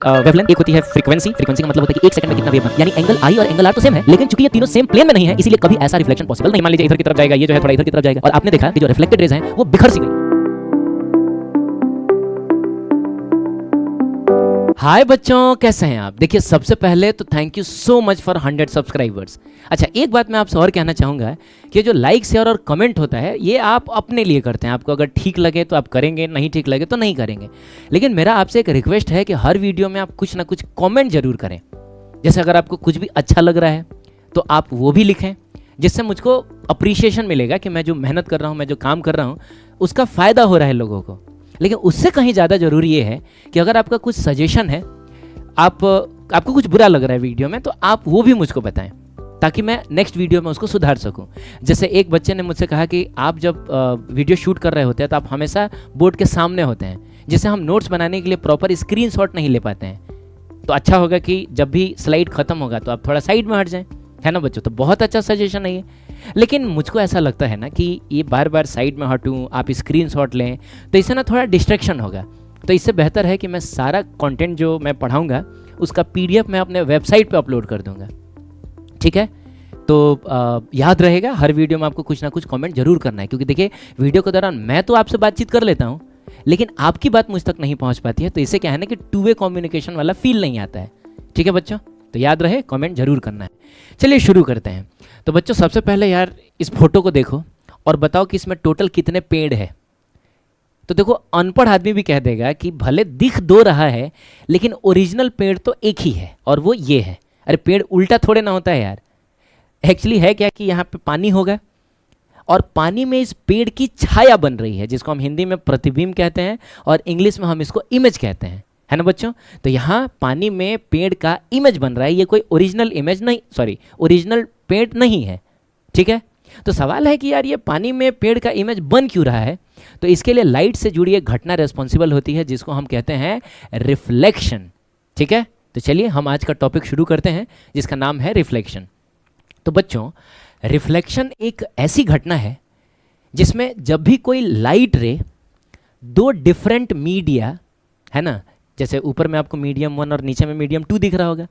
Wavelength एक होती है फ्रीक्वेंसी का मतलब होता है कि एक सेकंड में कितना वेव बन, यानी एंगल आई और एंगल आर तो सेम है, लेकिन चूंकि ये तीनों सेम प्लेन में नहीं है इसीलिए कभी ऐसा रिफ्लेक्शन पॉसिबल नहीं। मान लीजिए इधर की तरफ जाएगा, ये जो है थोड़ा इधर की तरफ जाएगा, और आपने देखा कि जो रिफ्लेक्टेड रेज हैं वो बिखर सी गई। हाय बच्चों, कैसे हैं आप? देखिए, सबसे पहले तो thank you so much for 100 subscribers. अच्छा, एक बात मैं आपसे और कहना चाहूँगा कि जो लाइक शेयर और कमेंट होता है ये आप अपने लिए करते हैं। आपको अगर ठीक लगे तो आप करेंगे, नहीं ठीक लगे तो नहीं करेंगे। लेकिन मेरा आपसे एक रिक्वेस्ट है कि हर वीडियो में आप कुछ ना कुछ कमेंट जरूर करें। जैसे अगर आपको कुछ भी अच्छा लग रहा है तो आप वो भी लिखें, जिससे मुझको अप्रिसिएशन मिलेगा कि मैं जो मेहनत कर रहा हूँ, मैं जो काम कर रहा हूँ उसका फ़ायदा हो रहा है लोगों को। लेकिन उससे कहीं ज़्यादा ज़रूरी ये है कि अगर आपका कुछ सजेशन है, आपको कुछ बुरा लग रहा है वीडियो में, तो आप वो भी मुझको बताएं ताकि मैं नेक्स्ट वीडियो में उसको सुधार सकूं। जैसे एक बच्चे ने मुझसे कहा कि आप जब वीडियो शूट कर रहे होते हैं तो आप हमेशा बोर्ड के सामने होते हैं, जिससे हम नोट्स बनाने के लिए प्रॉपर स्क्रीनशॉट नहीं ले पाते हैं। तो अच्छा होगा कि जब भी स्लाइड खत्म होगा तो आप थोड़ा साइड में हट जाएं, है ना बच्चों? तो बहुत अच्छा सजेशन है ये। लेकिन मुझको ऐसा लगता है ना कि ये बार बार साइड में हटूँ, आप स्क्रीनशॉट लें, तो इससे ना थोड़ा डिस्ट्रैक्शन होगा। तो इससे बेहतर है कि मैं सारा कंटेंट जो मैं पढ़ाऊँगा उसका PDF मैं अपने वेबसाइट पे अपलोड कर दूँगा, ठीक है? तो याद रहेगा, हर वीडियो में आपको कुछ ना कुछ कमेंट जरूर करना है, क्योंकि देखिए वीडियो के दौरान मैं तो आपसे बातचीत कर लेता हूँ, लेकिन आपकी बात मुझ तक नहीं पहुँच पाती है। तो इससे क्या है ना कि टू वे कम्युनिकेशन वाला फील नहीं आता है, ठीक है बच्चों? तो याद रहे, कमेंट जरूर करना है। चलिए शुरू करते हैं। तो बच्चों, सबसे पहले यार इस फोटो को देखो और बताओ कि इसमें टोटल कितने पेड़ है। तो देखो, अनपढ़ आदमी भी कह देगा कि भले दिख दो रहा है लेकिन ओरिजिनल पेड़ तो एक ही है और वो ये है। अरे पेड़ उल्टा थोड़े ना होता है यार। एक्चुअली है क्या कि यहाँ पे पानी होगा और पानी में इस पेड़ की छाया बन रही है, जिसको हम हिंदी में प्रतिबिंब कहते हैं और इंग्लिश में हम इसको इमेज कहते हैं, है ना बच्चों? तो यहाँ पानी में पेड़ का इमेज बन रहा है, ये कोई ओरिजिनल इमेज नहीं, सॉरी ओरिजिनल पेड़ नहीं है, ठीक है? तो सवाल है कि यार ये पानी में पेड़ का इमेज बन क्यों रहा है? तो इसके लिए लाइट से जुड़ी एक घटना रिस्पॉन्सिबल होती है, जिसको हम कहते हैं रिफ्लेक्शन, ठीक है? तो चलिए हम आज का टॉपिक शुरू करते हैं, जिसका नाम है रिफ्लेक्शन। तो बच्चों, रिफ्लेक्शन एक ऐसी घटना है जिसमें जब भी कोई लाइट रे दो डिफरेंट मीडिया, है ना, जैसे ऊपर में आपको मीडियम 1 और नीचे में मीडियम 2 दिख रहा होगा,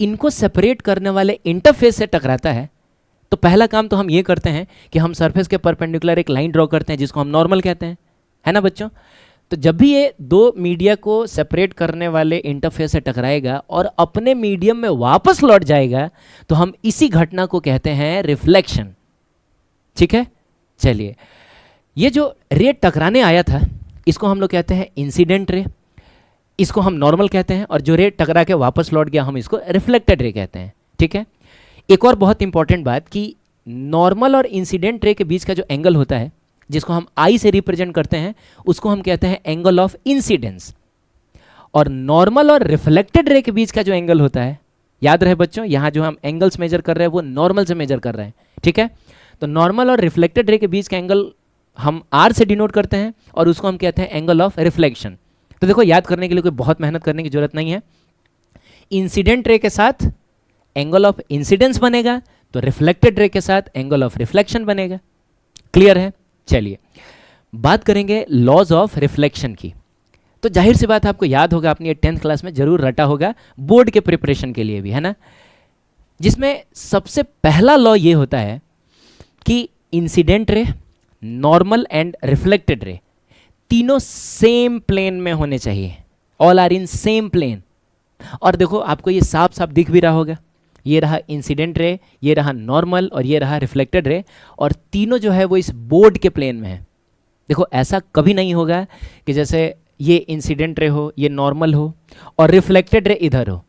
इनको सेपरेट करने वाले इंटरफेस से टकराता है, तो पहला काम तो हम ये करते हैं कि हम सरफेस के परपेंडिकुलर एक लाइन ड्रॉ करते हैं, जिसको हम नॉर्मल कहते हैं, है ना बच्चों? तो जब भी ये दो मीडिया को सेपरेट करने वाले इंटरफेस से टकराएगा और अपने मीडियम में वापस लौट जाएगा, तो हम इसी घटना को कहते हैं रिफ्लेक्शन, ठीक है? चलिए, ये जो रे टकराने आया था इसको हम लोग कहते हैं इंसिडेंट रे, इसको हम नॉर्मल कहते हैं, और जो रे टकरा के वापस लौट गया हम इसको रिफ्लेक्टेड रे कहते हैं, ठीक है? एक और बहुत इंपॉर्टेंट बात कि नॉर्मल और इंसिडेंट रे के बीच का जो एंगल होता है, जिसको हम आई से रिप्रेजेंट करते हैं, उसको हम कहते हैं एंगल ऑफ इंसिडेंस। और नॉर्मल और रिफ्लेक्टेड रे के बीच का जो एंगल होता है, याद रहे बच्चों, यहाँ जो हम एंगल्स मेजर कर रहे हैं वो नॉर्मल से मेजर कर रहे हैं, ठीक है? तो नॉर्मल और रिफ्लेक्टेड रे के बीच का एंगल हम R से डिनोट करते हैं और उसको हम कहते हैं एंगल ऑफ रिफ्लेक्शन। तो देखो, याद करने के लिए कोई बहुत मेहनत करने की जरूरत नहीं है। इंसिडेंट रे के साथ एंगल ऑफ इंसिडेंस बनेगा तो रिफ्लेक्टेड रे के साथ एंगल ऑफ रिफ्लेक्शन बनेगा। क्लियर है? चलिए बात करेंगे लॉज ऑफ रिफ्लेक्शन की। तो जाहिर सी बात है, आपको याद होगा, आपने ये 10th क्लास में जरूर रटा होगा, बोर्ड के प्रिपरेशन के लिए भी, है ना? जिसमें सबसे पहला लॉ ये होता है कि incident ray, normal and reflected ray तीनों सेम प्लेन में होने चाहिए। All are in same plane. और देखो, आपको ये साफ साफ दिख भी रहा होगा, ये रहा इंसिडेंट रे, ये रहा नॉर्मल और ये रहा रिफ्लेक्टेड रे, और तीनों जो है वो इस बोर्ड के प्लेन में है। देखो, ऐसा कभी नहीं होगा कि जैसे ये इंसिडेंट रे हो, ये नॉर्मल हो और रिफ्लेक्टेड रे इधर हो,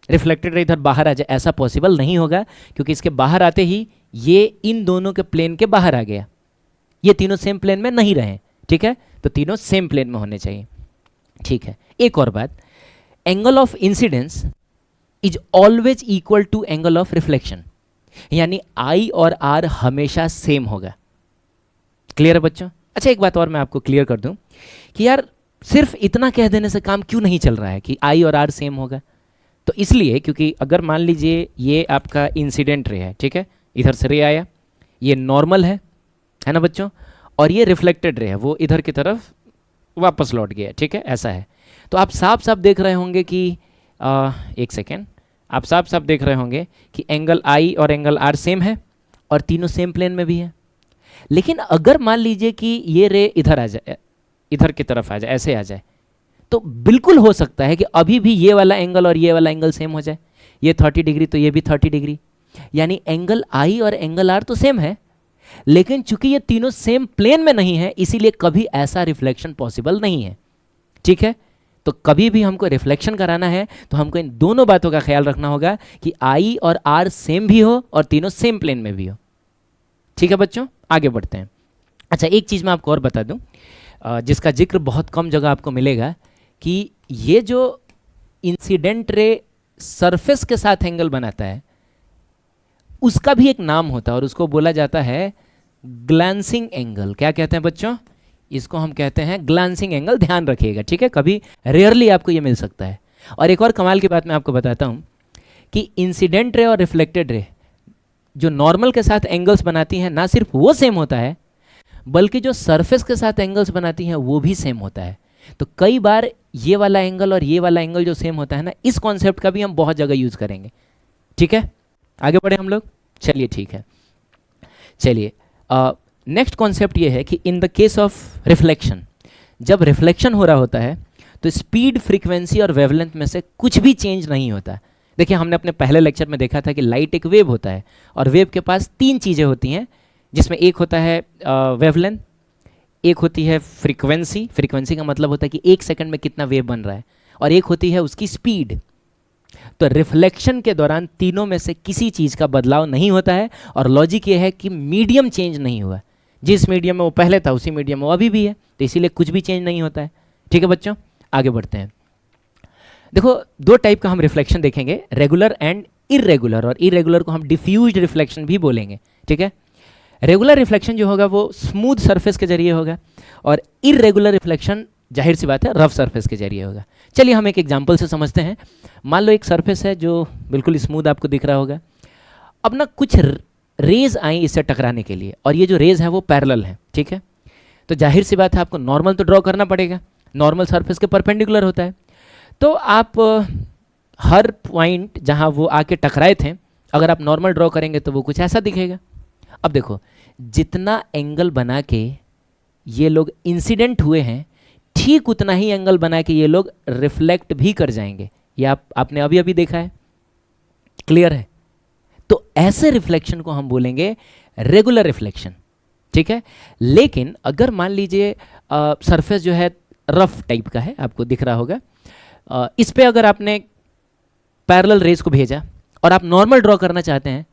रिफ्लेक्टेड रे इधर बाहर आ जाए। ऐसा पॉसिबल नहीं होगा, क्योंकि इसके बाहर आते ही ये इन दोनों के प्लेन के बाहर आ गया। ये तीनों सेम प्लेन में नहीं रहे, ठीक है? तो तीनों सेम प्लेन में होने चाहिए, ठीक है? एक और बात, angle of incidence is always equal to angle of reflection, यानी I और R हमेशा सेम होगा। क्लियर है बच्चों? अच्छा, एक बात और मैं आपको क्लियर कर दूं कि यार सिर्फ इतना कह देने से काम क्यों नहीं चल रहा है कि I और R सेम होगा? तो इसलिए क्योंकि अगर मान लीजिए ये आपका इंसिडेंट रे है, ठीक है, इधर से रे आया, ये नॉर्मल है ना बच्चों, और ये रिफ्लेक्टेड रे है, वो इधर की तरफ वापस लौट गया, ठीक है, ऐसा है। तो आप साफ साफ देख रहे होंगे कि एक सेकेंड, आप साफ साफ देख रहे होंगे कि एंगल आई और एंगल आर सेम है और तीनों सेम प्लेन में भी है। लेकिन अगर मान लीजिए कि ये रे इधर आ जाए, इधर की तरफ आ जाए, ऐसे आ जाए, तो बिल्कुल हो सकता है कि अभी भी ये वाला एंगल और ये वाला एंगल सेम हो जाए। ये 30 डिग्री तो ये भी 30 डिग्री, यानी एंगल आई और एंगल आर तो सेम है, लेकिन चूंकि ये तीनों सेम प्लेन में नहीं है इसीलिए कभी ऐसा रिफ्लेक्शन पॉसिबल नहीं है। ठीक है, तो कभी भी हमको रिफ्लेक्शन कराना है तो हमको इन दोनों बातों का ख्याल रखना होगा कि आई और आर सेम भी हो और तीनों सेम प्लेन में भी हो। ठीक है बच्चों, आगे बढ़ते हैं। अच्छा, एक चीज़ मैं आपको और बता दूं जिसका जिक्र बहुत कम जगह आपको मिलेगा, कि ये जो इंसिडेंट रे सरफेस के साथ एंगल बनाता है उसका भी एक नाम होता है और उसको बोला जाता है ग्लांसिंग एंगल। क्या कहते हैं बच्चों? इसको हम कहते हैं ग्लांसिंग एंगल। ध्यान रखिएगा, ठीक है, कभी रेयरली आपको ये मिल सकता है। और एक और कमाल की बात मैं आपको बताता हूँ कि इंसिडेंट रे और रिफ्लेक्टेड रे जो नॉर्मल के साथ एंगल्स बनाती हैं, ना सिर्फ वो सेम होता है बल्कि जो सरफेस के साथ एंगल्स बनाती हैं वो भी सेम होता है। तो कई बार ये वाला एंगल और ये वाला एंगल जो सेम होता है ना, इस कॉन्सेप्ट का भी हम बहुत जगह यूज़ करेंगे। ठीक है, आगे बढ़े हम लोग। चलिए ठीक है, चलिए नेक्स्ट कॉन्सेप्ट ये है कि in the case of reflection, जब रिफ्लेक्शन हो रहा होता है तो स्पीड, फ्रीक्वेंसी और वेवलेंथ में से कुछ भी चेंज नहीं होता। देखिए, हमने अपने पहले लेक्चर में देखा था कि लाइट एक वेव होता है और वेव के पास तीन चीज़ें होती हैं, जिसमें एक होता है वेवलेंथ, एक होती है फ्रीक्वेंसी, फ्रीक्वेंसी का मतलब होता है कि एक सेकंड में कितना वेव बन रहा है, और एक होती है उसकी स्पीड। तो रिफ्लेक्शन के दौरान तीनों में से किसी चीज़ का बदलाव नहीं होता है और लॉजिक ये है कि मीडियम चेंज नहीं हुआ। जिस मीडियम में वो पहले था उसी मीडियम में वो अभी भी है, तो इसीलिए कुछ भी चेंज नहीं होता है। ठीक है बच्चों, आगे बढ़ते हैं। देखो, दो टाइप का हम रिफ्लेक्शन देखेंगे, रेगुलर एंड इरेगुलर, और इरेगुलर को हम डिफ्यूज्ड रिफ्लेक्शन भी बोलेंगे। ठीक है, रेगुलर रिफ्लेक्शन जो होगा वो स्मूथ सरफेस के जरिए होगा और इरेगुलर रिफ्लेक्शन जाहिर सी बात है रफ सरफेस के जरिए होगा। चलिए हम एक एग्जांपल से समझते हैं। मान लो एक सरफेस है जो बिल्कुल स्मूथ आपको दिख रहा होगा। अब ना कुछ रेज आई इससे टकराने के लिए, और ये जो रेज है वो पैरेलल है। ठीक है, तो जाहिर सी बात है आपको नॉर्मल तो ड्रॉ करना पड़ेगा, नॉर्मल सरफेस के परपेंडिकुलर होता है। तो आप हर पॉइंट जहाँ वो आके टकराए थे, अगर आप नॉर्मल ड्रॉ करेंगे तो वो कुछ ऐसा दिखेगा। अब देखो, जितना एंगल बना के ये लोग इंसिडेंट हुए हैं, ठीक उतना ही एंगल बना के ये लोग रिफ्लेक्ट भी कर जाएंगे। ये आपने अभी अभी देखा है, क्लियर है? तो ऐसे रिफ्लेक्शन को हम बोलेंगे रेगुलर रिफ्लेक्शन। ठीक है, लेकिन अगर मान लीजिए सरफेस जो है रफ टाइप का है, आपको दिख रहा होगा, इस पे अगर आपने पैरेलल रेज को भेजा और आप नॉर्मल ड्रॉ करना चाहते हैं,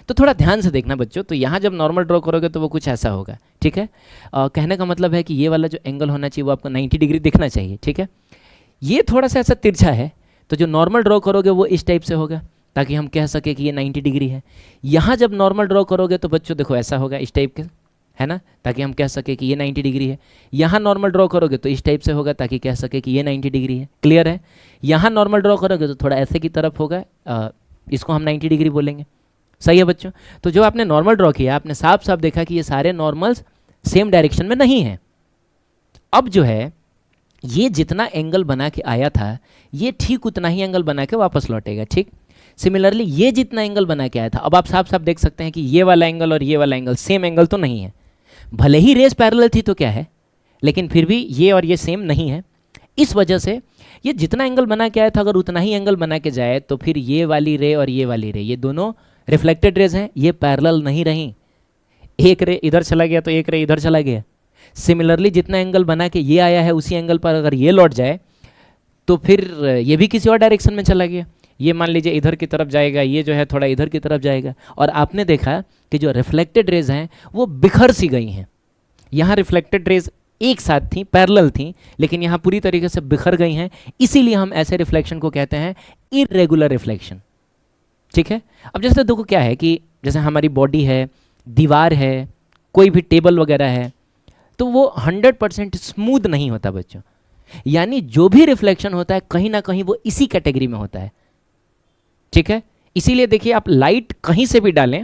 तो थोड़ा ध्यान से देखना बच्चों। तो यहाँ जब नॉर्मल ड्रॉ करोगे तो वो कुछ ऐसा होगा। ठीक है, कहने का मतलब है कि ये वाला जो एंगल होना चाहिए वो आपको 90 डिग्री दिखना चाहिए। ठीक है, ये थोड़ा सा ऐसा तिरछा है, तो जो नॉर्मल ड्रॉ करोगे वो इस टाइप से होगा ताकि हम कह सके कि ये 90 डिग्री है। यहाँ जब नॉर्मल ड्रॉ करोगे तो बच्चों देखो ऐसा होगा, इस टाइप के, है ना, ताकि हम कह सके कि ये 90 डिग्री है। यहाँ नॉर्मल ड्रॉ करोगे तो इस टाइप से होगा ताकि कह सके कि ये 90 डिग्री है। क्लियर है? यहाँ नॉर्मल ड्रॉ करोगे तो थोड़ा ऐसे की तरफ होगा, इसको हम 90 डिग्री बोलेंगे। सही है बच्चों? तो जो आपने नॉर्मल ड्रॉ किया, आपने साफ साफ देखा कि ये सारे नॉर्मल्स सेम डायरेक्शन में नहीं हैं। अब जो है ये जितना एंगल बना के आया था, ये ठीक उतना ही एंगल बना के वापस लौटेगा। ठीक, सिमिलरली ये जितना एंगल बना के आया था, अब आप साफ साफ देख सकते हैं कि ये वाला एंगल और ये वाला एंगल सेम एंगल तो नहीं है। भले ही रेस पैरेलल थी तो क्या है, लेकिन फिर भी ये और ये सेम नहीं है। इस वजह से ये जितना एंगल बना के आया था, अगर उतना ही एंगल बना के जाए तो फिर ये वाली रे और ये वाली रे, ये दोनों रिफ्लेक्टेड रेज हैं, ये पैरेलल नहीं रही। एक रे इधर चला गया तो एक रे इधर चला गया। सिमिलरली जितना एंगल बना के ये आया है, उसी एंगल पर अगर ये लौट जाए तो फिर ये भी किसी और डायरेक्शन में चला गया। ये मान लीजिए इधर की तरफ जाएगा, ये जो है थोड़ा इधर की तरफ जाएगा। और आपने देखा कि जो रिफ्लेक्टेड रेज हैं वो बिखर सी गई हैं। यहाँ रिफ्लेक्टेड रेज एक साथ थी, पैरेलल थी, लेकिन यहाँ पूरी तरीके से बिखर गई हैं। इसीलिए हम ऐसे रिफ्लेक्शन को कहते हैं इरेगुलर रिफ्लेक्शन। ठीक है, अब जैसे देखो क्या है कि जैसे हमारी बॉडी है, दीवार है, कोई भी टेबल वगैरह है, तो वो 100% स्मूथ नहीं होता बच्चों। यानी जो भी रिफ्लेक्शन होता है कहीं ना कहीं वो इसी कैटेगरी में होता है। ठीक है, इसीलिए देखिए आप लाइट कहीं से भी डालें,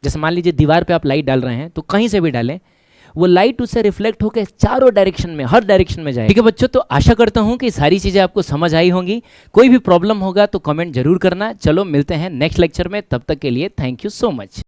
जैसे मान लीजिए दीवार पे आप लाइट डाल रहे हैं तो कहीं से भी डालें, वो लाइट उससे रिफ्लेक्ट होकर चारों डायरेक्शन में, हर डायरेक्शन में जाए। ठीक है बच्चों, तो आशा करता हूँ कि सारी चीज़ें आपको समझ आई होंगी। कोई भी प्रॉब्लम होगा तो कमेंट जरूर करना। चलो मिलते हैं नेक्स्ट लेक्चर में, तब तक के लिए थैंक यू सो मच।